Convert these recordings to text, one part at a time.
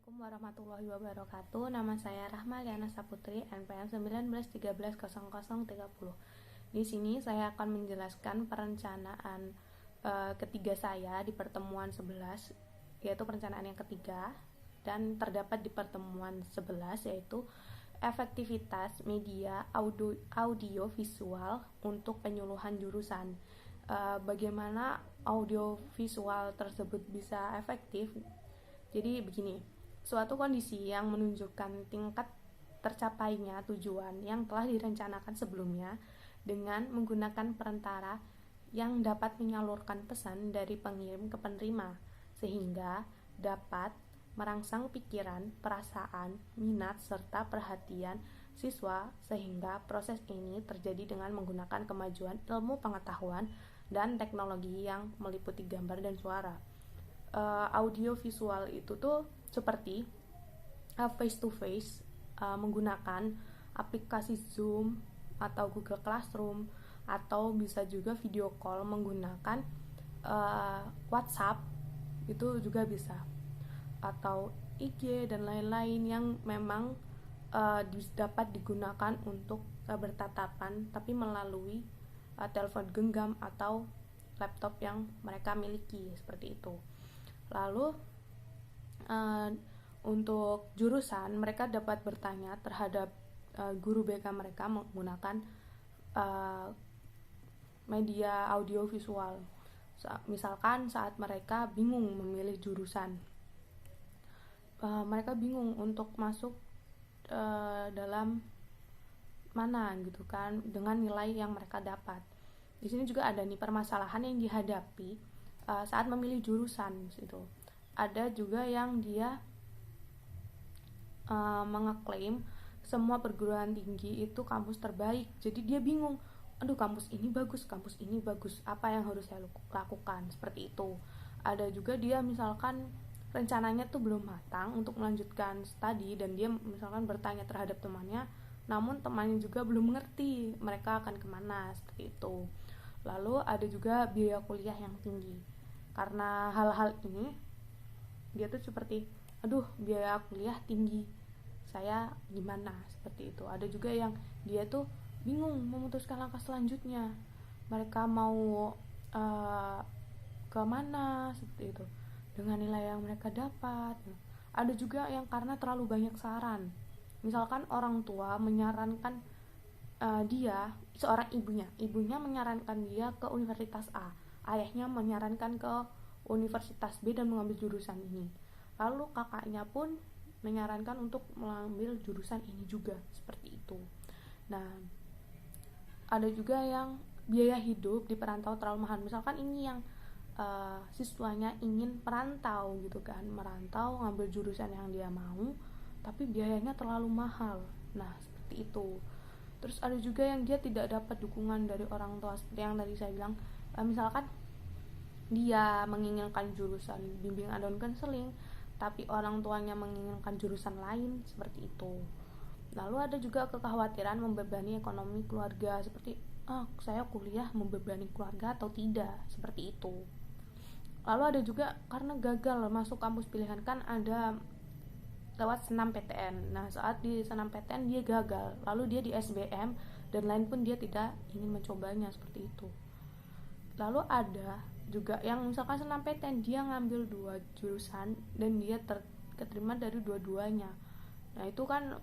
Assalamualaikum warahmatullahi wabarakatuh. Nama saya Rahma Liana Saputri, NPM 19130030. Di sini saya akan menjelaskan perencanaan ketiga saya di pertemuan 11, yaitu perencanaan yang ketiga, dan terdapat di pertemuan 11 yaitu efektivitas media audio visual untuk penyuluhan jurusan. Bagaimana audio visual tersebut bisa efektif? Jadi begini, suatu kondisi yang menunjukkan tingkat tercapainya tujuan yang telah direncanakan sebelumnya dengan menggunakan perantara yang dapat menyalurkan pesan dari pengirim ke penerima, sehingga dapat merangsang pikiran, perasaan, minat, serta perhatian siswa, sehingga proses ini terjadi dengan menggunakan kemajuan ilmu pengetahuan dan teknologi yang meliputi gambar dan suara. Audio visual itu tuh seperti face to face menggunakan aplikasi Zoom atau Google Classroom, atau bisa juga video call menggunakan WhatsApp, itu juga bisa, atau IG dan lain-lain yang memang dapat digunakan untuk bertatapan tapi melalui telepon genggam atau laptop yang mereka miliki, seperti itu. Lalu untuk jurusan, mereka dapat bertanya terhadap guru BK mereka menggunakan media audio visual. Misalkan saat mereka bingung memilih jurusan, mereka bingung untuk masuk dalam mana gitu kan, dengan nilai yang mereka dapat. Di sini juga ada nih permasalahan yang dihadapi saat memilih jurusan gitu. Ada juga yang dia mengeklaim semua perguruan tinggi itu kampus terbaik. Jadi dia bingung, aduh kampus ini bagus, apa yang harus saya lakukan, seperti itu. Ada juga dia misalkan rencananya tuh belum matang untuk melanjutkan studi, dan dia misalkan bertanya terhadap temannya, namun temannya juga belum mengerti mereka akan kemana, seperti itu. Lalu ada juga biaya kuliah yang tinggi. Karena hal-hal ini, dia tuh seperti, aduh biaya kuliah tinggi, saya gimana, seperti itu. Ada juga yang dia tuh bingung memutuskan langkah selanjutnya, mereka mau ke mana, seperti itu, dengan nilai yang mereka dapat. Ada juga yang karena terlalu banyak saran. Misalkan orang tua menyarankan dia, seorang ibunya menyarankan dia ke Universitas A, ayahnya menyarankan ke Universitas B dan mengambil jurusan ini. Lalu kakaknya pun menyarankan untuk mengambil jurusan ini juga, seperti itu. Nah, ada juga yang biaya hidup di perantau terlalu mahal. Misalkan ini yang siswanya ingin merantau gitu kan, merantau ngambil jurusan yang dia mau, tapi biayanya terlalu mahal. Nah, seperti itu. Terus ada juga yang dia tidak dapat dukungan dari orang tua, seperti yang tadi saya bilang, misalkan dia menginginkan jurusan bimbingan dan konseling, tapi orang tuanya menginginkan jurusan lain, seperti itu. Lalu ada juga kekhawatiran membebani ekonomi keluarga, seperti saya kuliah membebani keluarga atau tidak, seperti itu. Lalu ada juga karena gagal masuk kampus pilihan, kan ada lewat senam PTN. Nah, saat di senam PTN dia gagal, lalu dia di SBM dan lain pun dia tidak ingin mencobanya, seperti itu. Lalu ada juga yang misalkan senam PTN dia ngambil 2 jurusan dan dia keterima dari dua-duanya. Nah, itu kan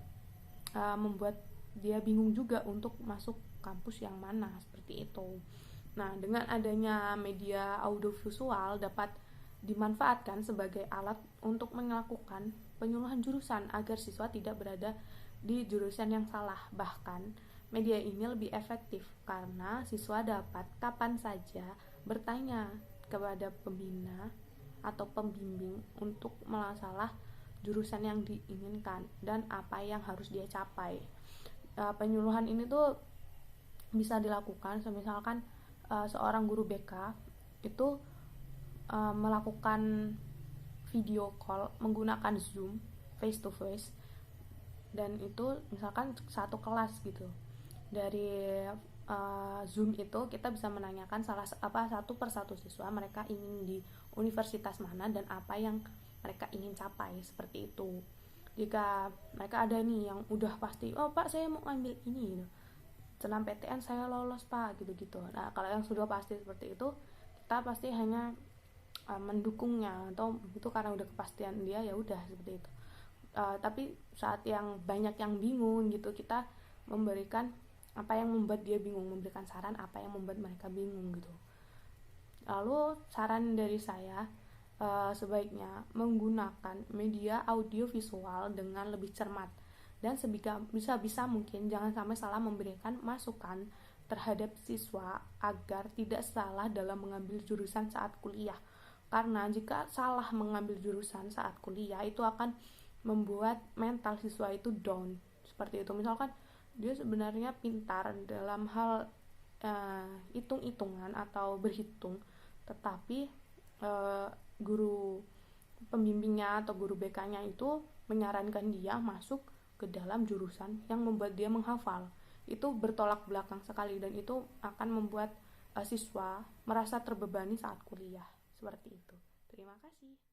membuat dia bingung juga untuk masuk kampus yang mana, seperti itu. Nah, dengan adanya media audiovisual dapat dimanfaatkan sebagai alat untuk melakukan penyuluhan jurusan agar siswa tidak berada di jurusan yang salah. Bahkan media ini lebih efektif karena siswa dapat kapan saja bertanya kepada pembina atau pembimbing untuk masalah jurusan yang diinginkan dan apa yang harus dia capai. Penyuluhan ini tuh bisa dilakukan misalkan seorang guru BK itu melakukan video call menggunakan Zoom, face to face, dan itu misalkan satu kelas gitu. Dari Zoom itu kita bisa menanyakan satu persatu siswa mereka ingin di universitas mana dan apa yang mereka ingin capai, seperti itu. Jika mereka ada nih yang udah pasti, oh Pak saya mau ambil ini gitu, senam PTN saya lolos Pak, gitu-gitu. Nah kalau yang sudah pasti seperti itu, kita pasti hanya mendukungnya, atau itu karena udah kepastian dia, ya udah seperti itu. Tapi saat yang banyak yang bingung gitu, kita memberikan apa yang membuat dia bingung, memberikan saran apa yang membuat mereka bingung gitu. Lalu saran dari saya, sebaiknya menggunakan media audio visual dengan lebih cermat, dan bisa mungkin jangan sampai salah memberikan masukan terhadap siswa agar tidak salah dalam mengambil jurusan saat kuliah. Karena jika salah mengambil jurusan saat kuliah, itu akan membuat mental siswa itu down. Seperti itu. Misalkan dia sebenarnya pintar dalam hal hitung-hitungan atau berhitung, tetapi guru pembimbingnya atau guru BK-nya itu menyarankan dia masuk ke dalam jurusan yang membuat dia menghafal. Itu bertolak belakang sekali, dan itu akan membuat siswa merasa terbebani saat kuliah. Seperti itu. Terima kasih.